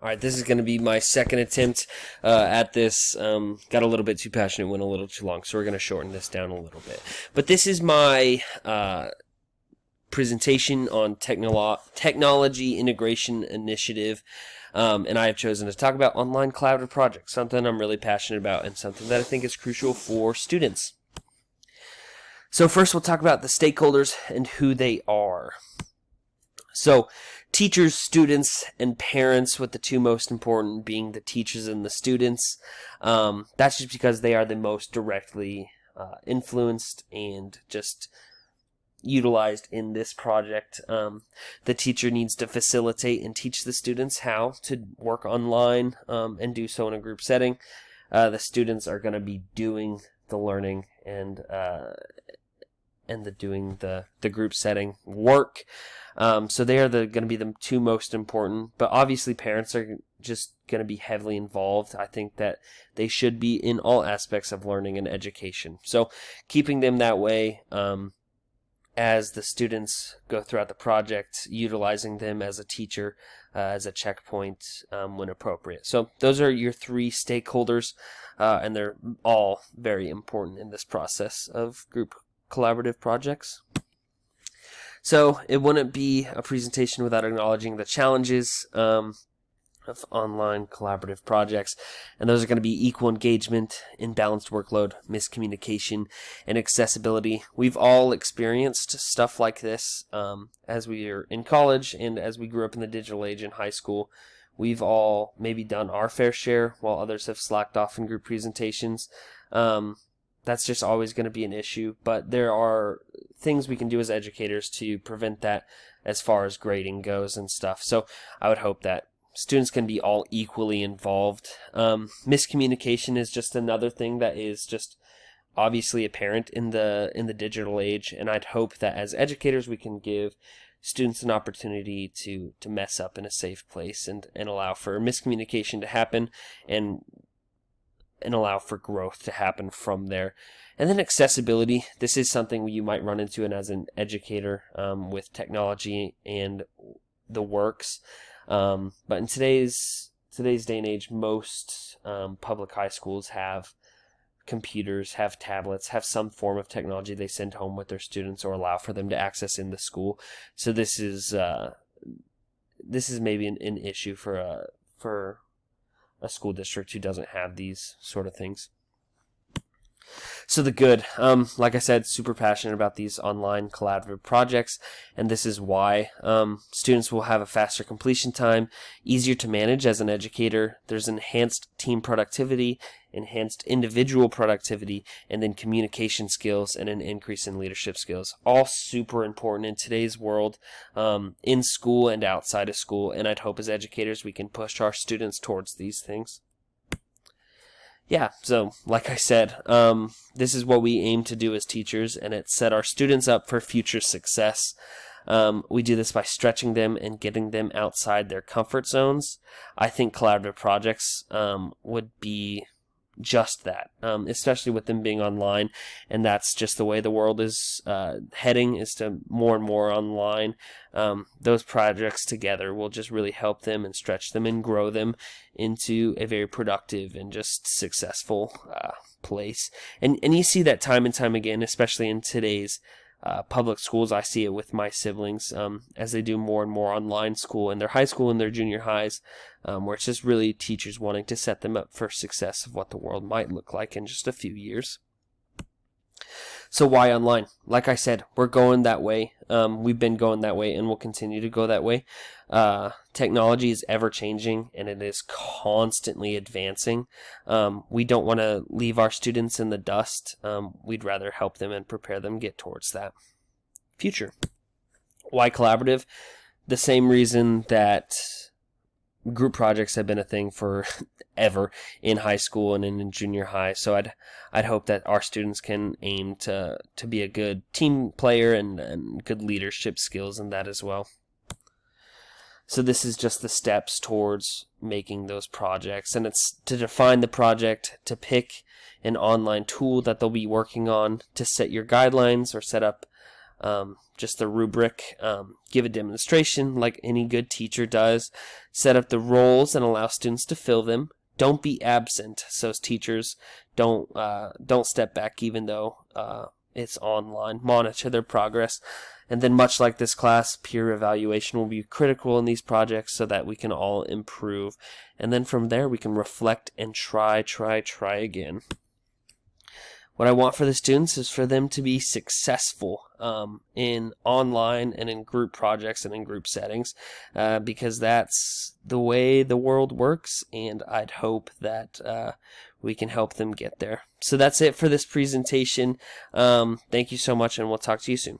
All right, this is going to be my second attempt at this. Got a little bit too passionate, went a little too long, so we're going to shorten this down a little bit. But this is my presentation on Technology Integration Initiative, and I have chosen to talk about online collaborative projects, something I'm really passionate about and something that I think is crucial for students. So first we'll talk about the stakeholders and who they are. So teachers, students, and parents, with the two most important being the teachers and the students. That's just because they are the most directly influenced and just utilized in this project. The teacher needs to facilitate and teach the students how to work online and do so in a group setting. The students are going to be doing the learning and doing the group setting work. So they are going to be the two most important, but obviously parents are just going to be heavily involved. I think that they should be in all aspects of learning and education. So keeping them that way as the students go throughout the project, utilizing them as a teacher, as a checkpoint when appropriate. So those are your three stakeholders, and they're all very important in this process of group collaborative projects. So it wouldn't be a presentation without acknowledging the challenges of online collaborative projects, and those are going to be equal engagement, imbalanced workload, miscommunication, and accessibility. We've all experienced stuff like this as we are in college and as we grew up in the digital age in high school. We've all maybe done our fair share while others have slacked off in group presentations. That's just always going to be an issue, but there are things we can do as educators to prevent that as far as grading goes and stuff. So I would hope that students can be all equally involved. Miscommunication is just another thing that is just obviously apparent in the digital age, and I'd hope that as educators we can give students an opportunity to mess up in a safe place and allow for miscommunication to happen and allow for growth to happen from there. And then accessibility. This is something you might run into, and as an educator with technology and the works. But in today's day and age, most public high schools have computers, have tablets, have some form of technology they send home with their students or allow for them to access in the school. So this is maybe an issue for a school district who doesn't have these sort of things. So the good, like I said, super passionate about these online collaborative projects, and this is why students will have a faster completion time, easier to manage as an educator. There's enhanced team productivity, enhanced individual productivity, and then communication skills and an increase in leadership skills. All super important in today's world, in school and outside of school, and I'd hope as educators we can push our students towards these things. Yeah, so like I said, this is what we aim to do as teachers, and it set our students up for future success. We do this by stretching them and getting them outside their comfort zones. I think collaborative projects would be just that, especially with them being online, and that's just the way the world is heading, is to more and more online. Those projects together will just really help them and stretch them and grow them into a very productive and just successful place. And you see that time and time again, especially in today's public schools. I see it with my siblings as they do more and more online school in their high school and their junior highs, where it's just really teachers wanting to set them up for success of what the world might look like in just a few years. So why online? Like I said, we're going that way. We've been going that way and we'll continue to go that way. Technology is ever changing and it is constantly advancing. We don't want to leave our students in the dust. We'd rather help them and prepare them get towards that future. Why collaborative? The same reason that group projects have been a thing for ever in high school and in junior high. So I'd hope that our students can aim to be a good team player and good leadership skills in that as well. So this is just the steps towards making those projects, and it's to define the project, to pick an online tool that they'll be working on, to set your guidelines or set up just the rubric, give a demonstration like any good teacher does, set up the roles and allow students to fill them. Don't be absent, so as teachers don't step back even though it's online. Monitor their progress. And then much like this class, peer evaluation will be critical in these projects so that we can all improve. And then from there we can reflect and try again. What I want for the students is for them to be successful in online and in group projects and in group settings, because that's the way the world works, and I'd hope that we can help them get there. So that's it for this presentation. Thank you so much, and we'll talk to you soon.